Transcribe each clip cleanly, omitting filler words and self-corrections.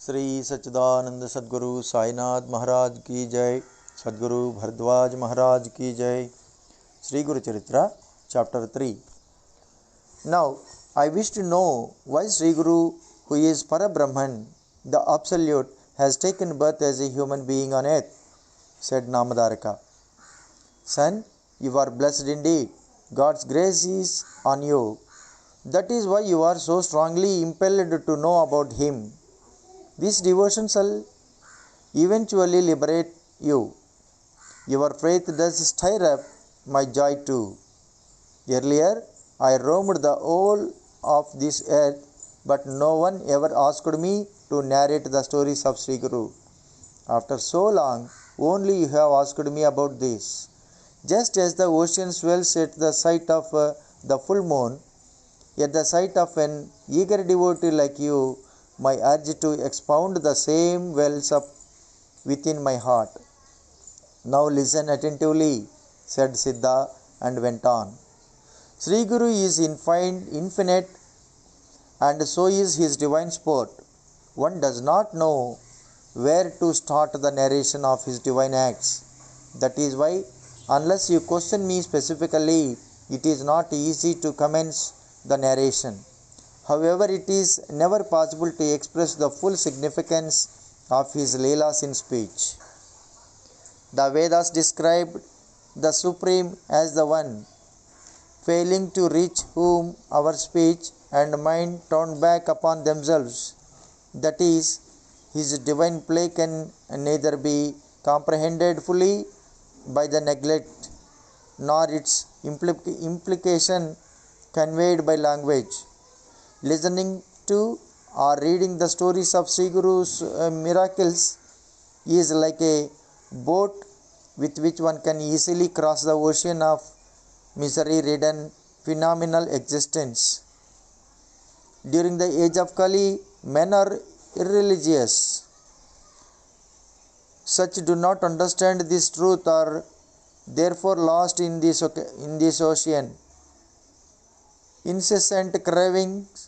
श्री सच्चिदानंद सद्गुरु साईनाथ महाराज की जय। सद्गुरु भरद्वाज महाराज की जय। Shri Gurucharitra chapter 3. Now I wish to know why Sri Guru, who is Parabrahman, the Absolute, has taken birth as a human being on earth, said Namadarika. Son, you are blessed indeed. God's grace is on you. That is why you are so strongly impelled to know about Him. This devotion shall eventually liberate you. Your faith does stir up my joy too. Earlier, I roamed the whole of this earth, but no one ever asked me to narrate the stories of Sri Guru. After so long, only you have asked me about this. Just as the ocean swells at the sight of the full moon, at the sight of an eager devotee like you, my urge to expound the same wells up within my heart. Now listen attentively, said Siddha and went on. Sri Guru is infinite, and so is his divine sport. One does not know where to start the narration of his divine acts. That is why, unless you question me specifically, it is not easy to commence the narration. However, it is never possible to express the full significance of his Leelas in speech. The Vedas describe the Supreme as the one, failing to reach whom our speech and mind turn back upon themselves. That is, his divine play can neither be comprehended fully by the neglect, nor its implication conveyed by language. Listening to or reading the stories of Sri Guru's miracles is like a boat with which one can easily cross the ocean of misery-ridden phenomenal existence. During the age of Kali, men are irreligious. Such do not understand this truth are therefore lost in this ocean. Incessant cravings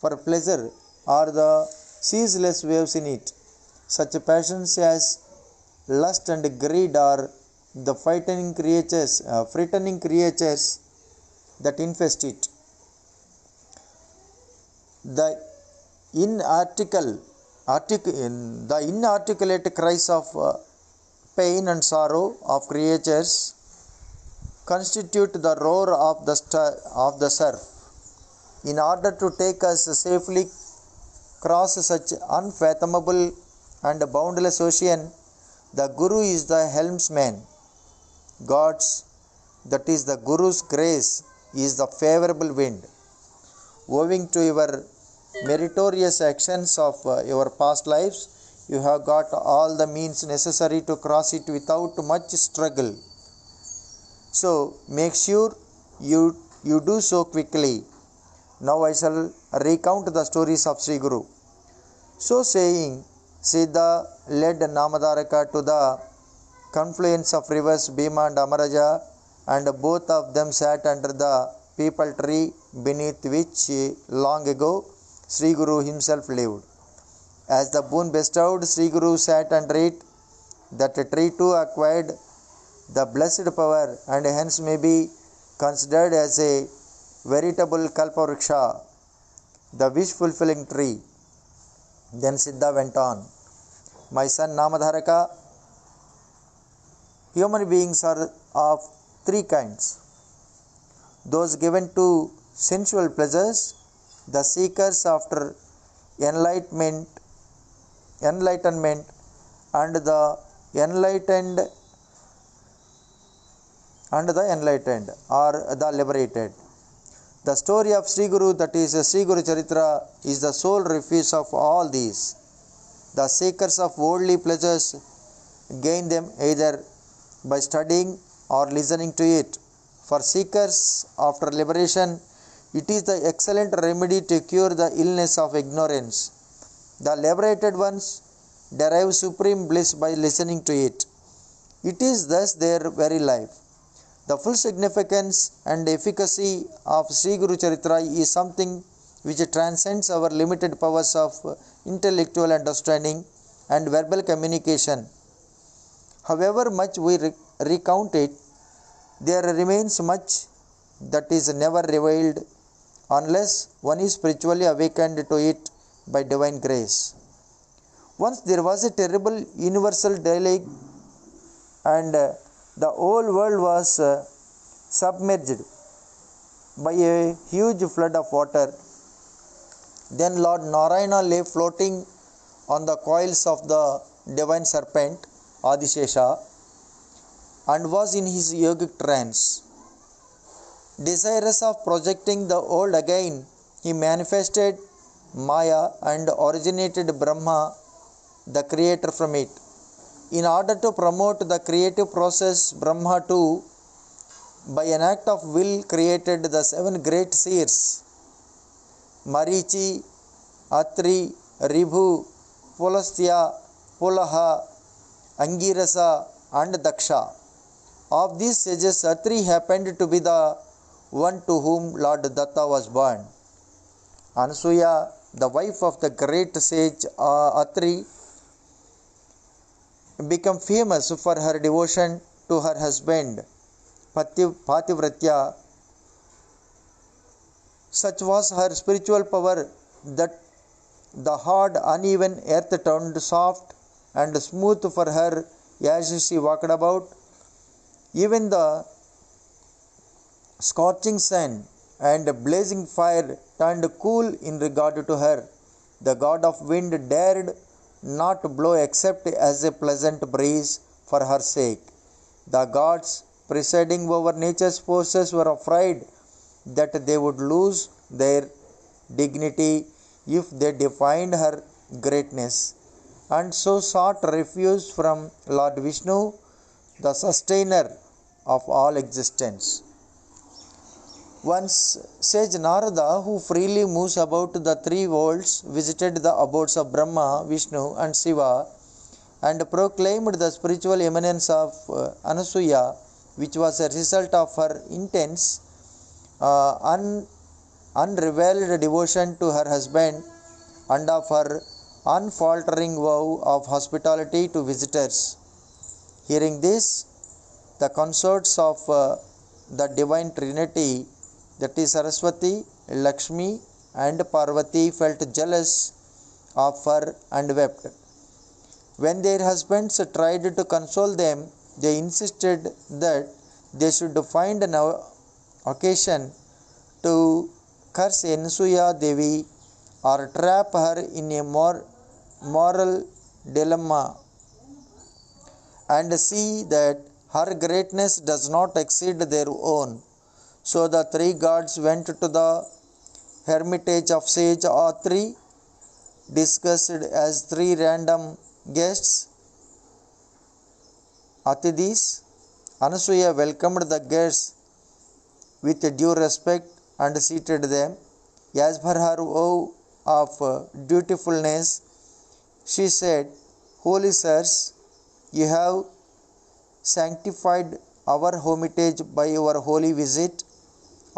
for pleasure are the ceaseless waves in it. Such passions as lust and greed are the frightening creatures that infest it. The inarticulate cries of pain and sorrow of creatures constitute the roar of the surf. In order to take us safely cross such unfathomable and boundless ocean, the Guru is the helmsman. that is the Guru's grace, is the favorable wind. Owing to your meritorious actions of your past lives, you have got all the means necessary to cross it without much struggle. So make sure you do so quickly. Now I shall recount the stories of Sri Guru. So saying, Siddha led Namadarika to the confluence of rivers Bhima and Amaraja, and both of them sat under the peepal tree beneath which long ago Sri Guru himself lived. As the boon bestowed, Sri Guru sat under it. That tree too acquired the blessed power and hence may be considered as a veritable kalpavriksha, the wish-fulfilling tree. Then Siddha went on. My son Namadharaka, human beings are of three kinds. Those given to sensual pleasures, the seekers after enlightenment, and the enlightened or the liberated. The story of Sri Guru, that is Sri Gurucharitra, is the sole refuge of all these. The seekers of worldly pleasures gain them either by studying or listening to it. For seekers after liberation, it is the excellent remedy to cure the illness of ignorance. The liberated ones derive supreme bliss by listening to it. It is thus their very life. The full significance and efficacy of Sri Gurucharitra is something which transcends our limited powers of intellectual understanding and verbal communication. However much we recount it, there remains much that is never revealed unless one is spiritually awakened to it by divine grace. Once there was a terrible universal deluge, and the whole world was submerged by a huge flood of water. Then Lord Narayana lay floating on the coils of the divine serpent Adishesha and was in his yogic trance. Desirous of projecting the old again, he manifested Maya and originated Brahma, the creator, from it. In order to promote the creative process, Brahma too, by an act of will, created the 7 great seers: Marichi, Atri, Ribhu, Pulastya, Pulaha, Angirasa, and Daksha. Of these sages, Atri happened to be the one to whom Lord Datta was born. Anasuya, the wife of the great sage Atri, became famous for her devotion to her husband Pativratya. Such was her spiritual power that the hard, uneven earth turned soft and smooth for her as she walked about. Even the scorching sun and blazing fire turned cool in regard to her. The god of wind dared not blow except as a pleasant breeze for her sake. The gods presiding over nature's forces were afraid that they would lose their dignity if they defied her greatness, and so sought refuge from Lord Vishnu, the sustainer of all existence. Once sage Narada, who freely moves about the 3 worlds, visited the abodes of Brahma, Vishnu, and Shiva and proclaimed the spiritual eminence of Anasuya, which was a result of her intense, unrevealed devotion to her husband and of her unfaltering vow of hospitality to visitors. Hearing this, the consorts of the divine trinity, that is Saraswati, Lakshmi, and Parvati, felt jealous of her and wept. When their husbands tried to console them, they insisted that they should find an occasion to curse Anasuya Devi or trap her in a moral dilemma and see that her greatness does not exceed their own. So the 3 gods went to the hermitage of sage Atri, discussed as 3 random guests, Atidis. Anasuya welcomed the guests with due respect and seated them. As per her vow of dutifulness, she said, "Holy sirs, you have sanctified our hermitage by your holy visit.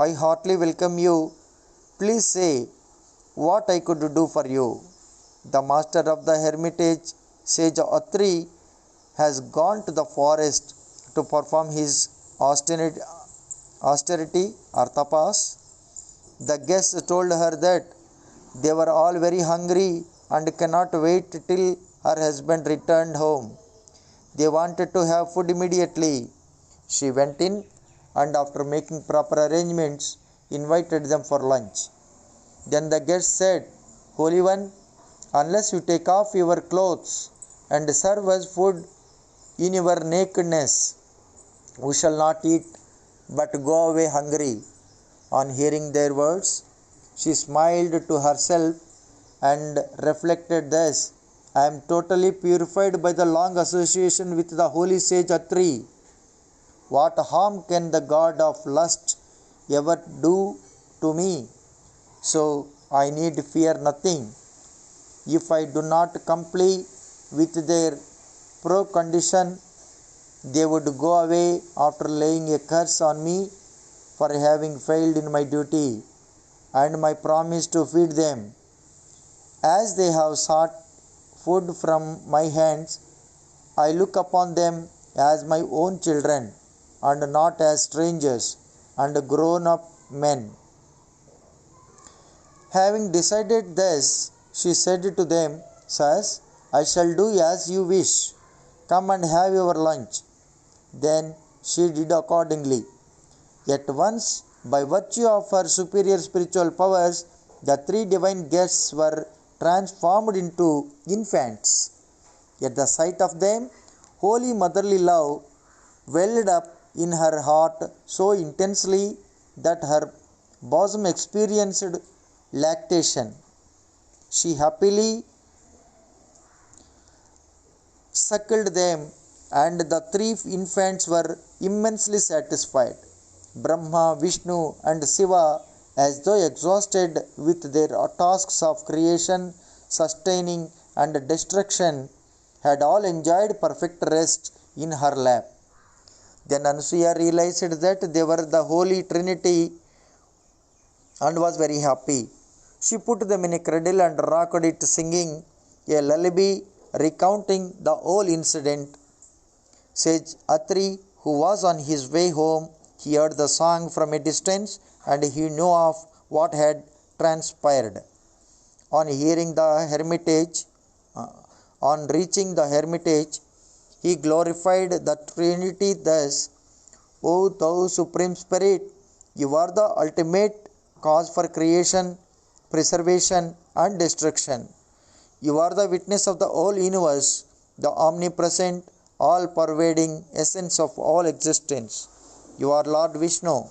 I heartily welcome you. Please say what I could do for you." The master of the hermitage, sage Atri, has gone to the forest to perform his austerity or tapas. The guests told her that they were all very hungry and cannot wait till her husband returned home. They wanted to have food immediately. She went in and, after making proper arrangements, invited them for lunch. Then the guest said, "Holy One, unless you take off your clothes and serve us food in your nakedness, we shall not eat but go away hungry." On hearing their words, she smiled to herself and reflected thus, "I am totally purified by the long association with the holy sage Atri. What harm can the god of lust ever do to me? So I need fear nothing. If I do not comply with their pro-condition, they would go away after laying a curse on me for having failed in my duty." and my promise to feed them. As they have sought food from my hands, I look upon them as my own children, and not as strangers and grown up men. Having decided this, she said to them, Sirs, I shall do as you wish. Come and have your lunch. Then she did accordingly. At once, by virtue of her superior spiritual powers, the three divine guests were transformed into infants. At the sight of them, holy motherly love welled up in her heart so intensely that her bosom experienced lactation. She happily suckled them, and the three infants were immensely satisfied. Brahma, Vishnu, and Shiva, as though exhausted with their tasks of creation, sustaining, and destruction, had all enjoyed perfect rest in her lap. Then Ansuya realized that they were the Holy Trinity and was very happy. She put them in a cradle and rocked it, singing a lullaby recounting the whole incident. Sage Atri, who was on his way home, he heard the song from a distance, and he knew of what had transpired. On reaching the hermitage, he glorified the Trinity thus: O thou Supreme Spirit, you are the ultimate cause for creation, preservation, and destruction. You are the witness of the whole universe, the omnipresent, all-pervading essence of all existence. You are Lord Vishnu.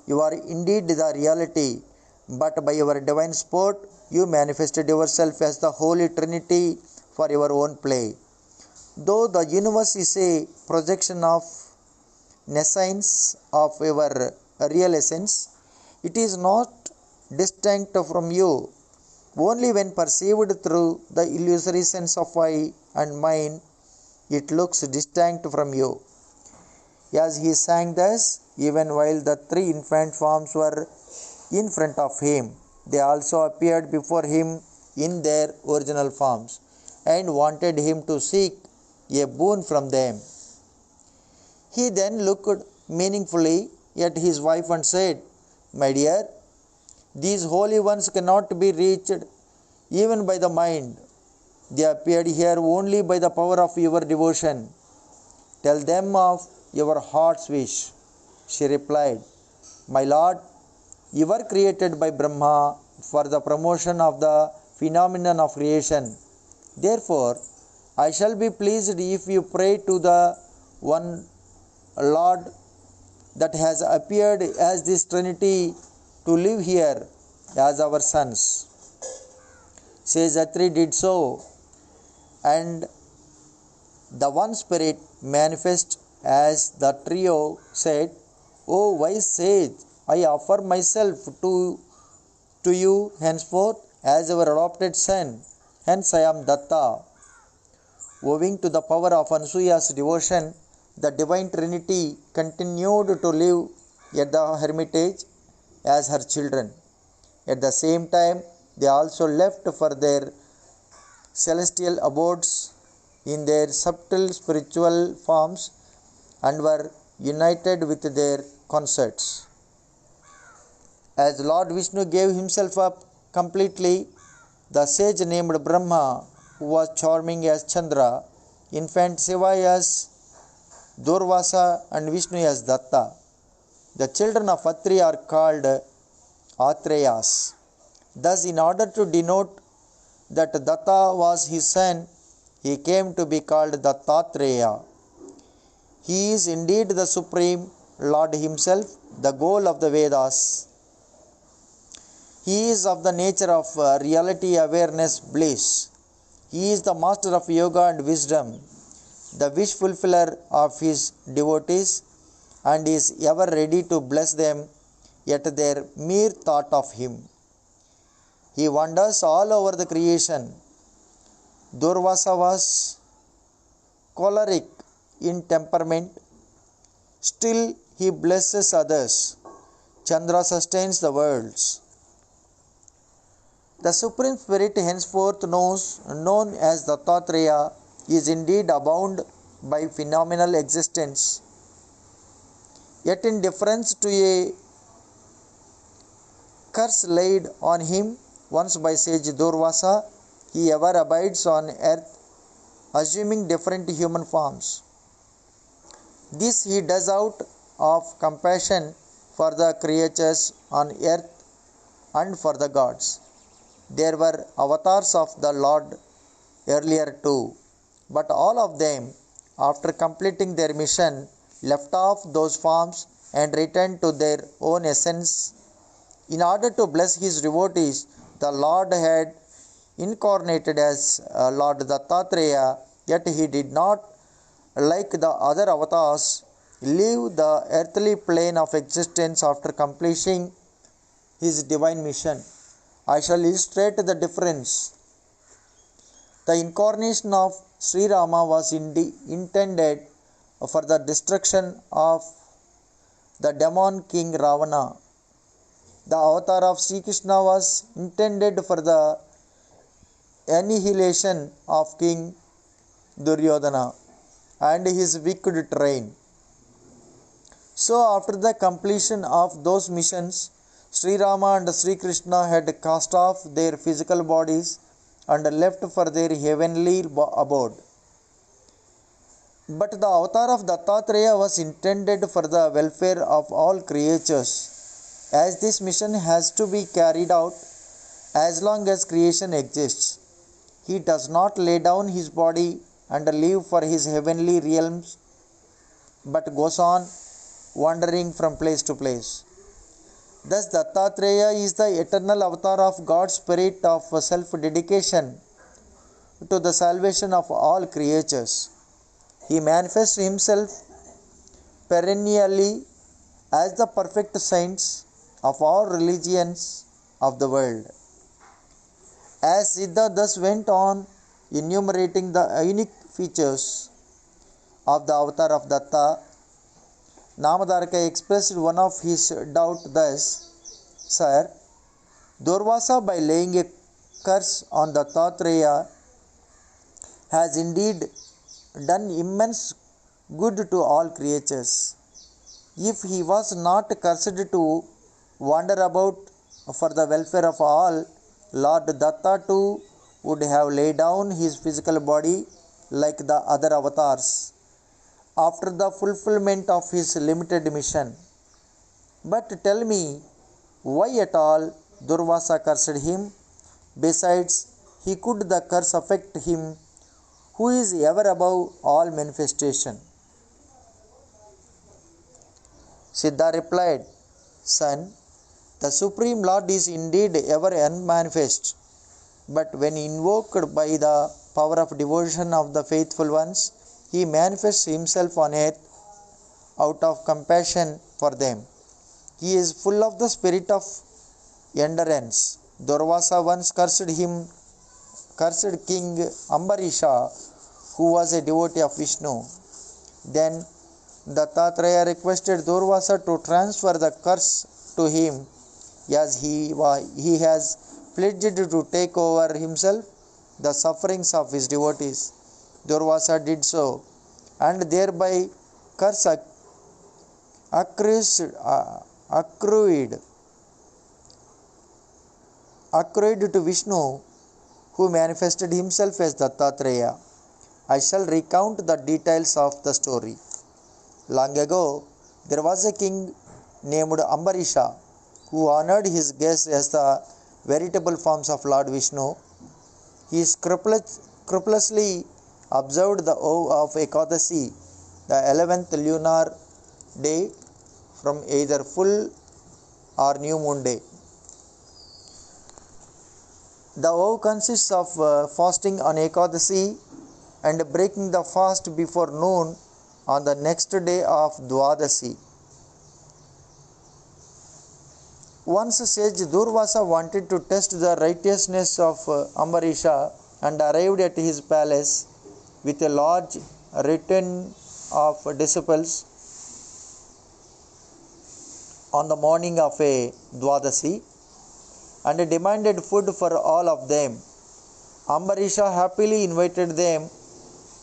You are indeed the reality, but by your divine sport, you manifested yourself as the Holy Trinity for your own play. Though the universe is a projection of nescience of your real essence, it is not distinct from you. Only when perceived through the illusory sense of I and mine, it looks distinct from you. As he sang thus, even while the three infant forms were in front of him, they also appeared before him in their original forms, and wanted him to seek a boon from them. He then looked meaningfully at his wife and said, My dear, these holy ones cannot be reached even by the mind. They appeared here only by the power of your devotion. Tell them of your heart's wish. She replied, My Lord, you were created by Brahma for the promotion of the phenomenon of creation. Therefore, I shall be pleased if you pray to the one Lord that has appeared as this Trinity to live here as our sons. Sage Atri did so, and the one spirit manifest as the trio said, O wise sage, I offer myself to you henceforth as our adopted son. Hence I am Datta. Owing to the power of Ansuya's devotion, the divine Trinity continued to live at the hermitage as her children. At the same time, they also left for their celestial abodes in their subtle spiritual forms and were united with their consorts. As Lord Vishnu gave himself up completely, the sage named Brahma, who was charming as Chandra, infant Shiva as Durvasa, and Vishnu as Datta. The children of Atri are called Atreyas. Thus, in order to denote that Datta was his son, he came to be called Dattatreya. He is indeed the Supreme Lord himself, the goal of the Vedas. He is of the nature of reality, awareness, bliss. He is the master of yoga and wisdom, the wish fulfiller of his devotees, and is ever ready to bless them at their mere thought of him. He wanders all over the creation. Durvasa was choleric in temperament, still he blesses others. Chandra sustains the worlds. The Supreme Spirit, henceforth known as Dattatreya, is indeed bound by phenomenal existence. Yet in deference to a curse laid on him once by sage Durvasa, he ever abides on earth, assuming different human forms. This he does out of compassion for the creatures on earth and for the gods. There were avatars of the Lord earlier too, but all of them, after completing their mission, left off those forms and returned to their own essence. In order to bless his devotees, the Lord had incarnated as Lord Dattatreya, yet he did not, like the other avatars, leave the earthly plane of existence after completing his divine mission. I shall illustrate the difference. The incarnation of Sri Rama was intended for the destruction of the demon king Ravana. The avatar of Sri Krishna was intended for the annihilation of King Duryodhana and his wicked train. So after the completion of those missions, Sri Rama and Sri Krishna had cast off their physical bodies and left for their heavenly abode. But the avatar of Dattatreya was intended for the welfare of all creatures, as this mission has to be carried out as long as creation exists. He does not lay down his body and leave for his heavenly realms, but goes on wandering from place to place. Thus Dattatreya is the eternal avatar of God's spirit of self-dedication to the salvation of all creatures. He manifests himself perennially as the perfect saints of all religions of the world. As Siddha thus went on enumerating the unique features of the avatar of Datta, Namadarka expressed one of his doubt thus: Sir, Durvasa, by laying a curse on Dattatreya, has indeed done immense good to all creatures. If he was not cursed to wander about for the welfare of all, Lord Datta too would have laid down his physical body like the other avatars after the fulfillment of his limited mission. But tell me, why at all Durvasa cursed him? Besides, he could the curse affect him who is ever above all manifestation? Siddha replied, Son, the Supreme Lord is indeed ever unmanifest, but when invoked by the power of devotion of the faithful ones, he manifests himself on earth out of compassion for them. He is full of the spirit of endurance. Durvasa once cursed King Ambarisha, who was a devotee of Vishnu. Then Dattatreya requested Durvasa to transfer the curse to him, as he has pledged to take over himself the sufferings of his devotees. Durvasa did so, and thereby curse accrued to Vishnu, who manifested himself as Dattatreya. I shall recount the details of the story. Long ago, there was a king named Ambarisha, who honored his guests as the veritable forms of Lord Vishnu. He scrupulously observed the vow of Ekadasi, the 11th lunar day from either full or new moon day. The vow consists of fasting on Ekadasi and breaking the fast before noon on the next day of Dwadasi. Once sage Durvasa wanted to test the righteousness of Ambarisha and arrived at his palace with a large retinue of disciples. on the morning of a Dwadasi and demanded food for all of them. Ambarisha happily invited them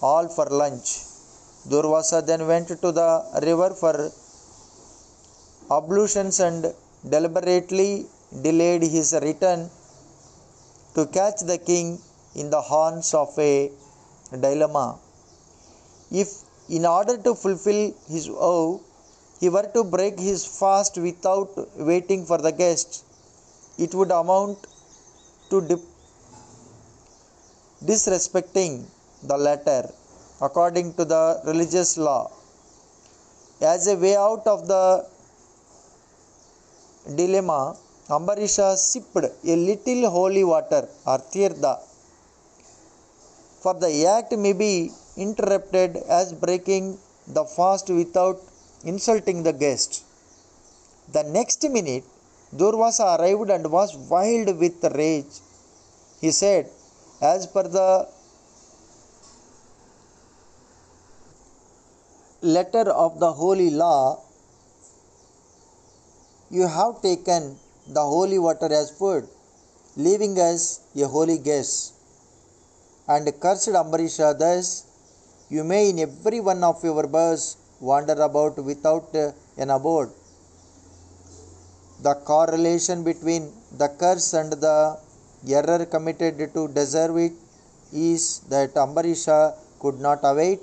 all for lunch. Durvasa then went to the river for ablutions and deliberately delayed his return to catch the king in the horns of a dilemma. If, in order to fulfill his vow, he were to break his fast without waiting for the guests, it would amount to disrespecting the latter according to the religious law. As a way out of the dilemma, Ambarisha sipped a little holy water or tirtha, for the act may be interpreted as breaking the fast without insulting the guest. The next minute, Durvasa arrived and was wild with rage. He said, as per the letter of the holy law, you have taken the holy water as food, leaving us a holy guest. And cursed Ambarisha, thus you may in every one of your births wander about without an abode. The correlation between the curse and the error committed to deserve it is that Ambarisha could not await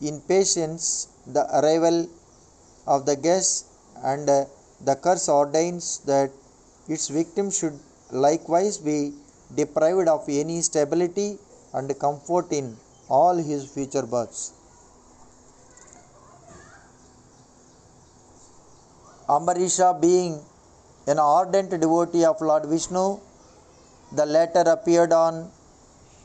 in patience the arrival of the guest, and the curse ordains that its victim should likewise be deprived of any stability and comfort in all his future births. Ambarisha, being an ardent devotee of Lord Vishnu, the latter appeared on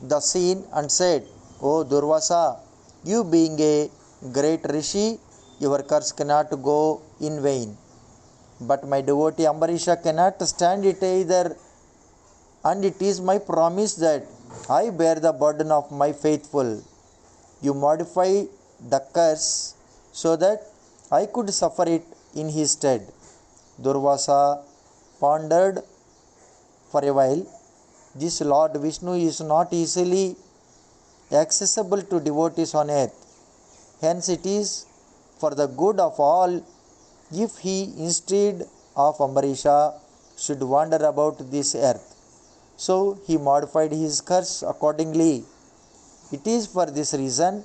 the scene and said, O Durvasa, you being a great rishi, your curse cannot go in vain. But my devotee Ambarisha cannot stand it either, and it is my promise that I bear the burden of my faithful. You modify the curse so that I could suffer it in his stead. Durvasa pondered for a while. This Lord Vishnu is not easily accessible to devotees on earth. Hence it is for the good of all if he, instead of Ambarisha, should wander about this earth. So he modified his curse accordingly. It is for this reason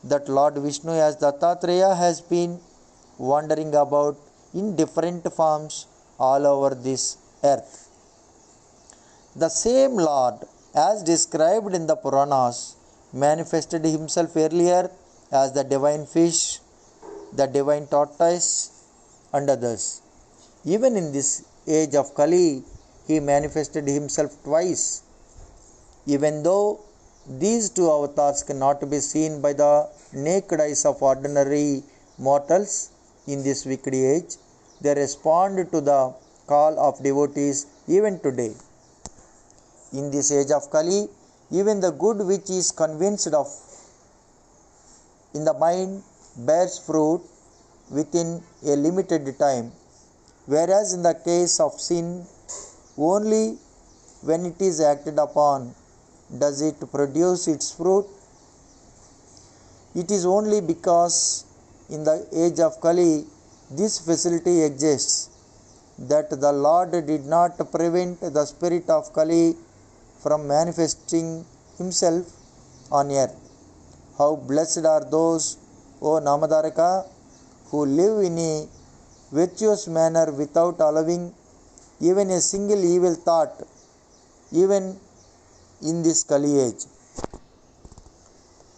that Lord Vishnu as Dattatreya has been wandering about in different forms all over this earth. The same Lord, as described in the Puranas, manifested himself earlier as the divine fish, the divine tortoise, and others. Even in this age of Kali, he manifested himself twice. Even though these two avatars cannot be seen by the naked eyes of ordinary mortals in this wicked age, they respond to the call of devotees even today. In this age of Kali, even the good which is convinced of in the mind bears fruit within a limited time, whereas in the case of sin, only when it is acted upon does it produce its fruit. It is only because in the age of Kali this facility exists that the Lord did not prevent the spirit of Kali from manifesting himself on earth. How blessed are those, O Namadaraka, who live in a virtuous manner without allowing even a single evil thought, even in this Kali age.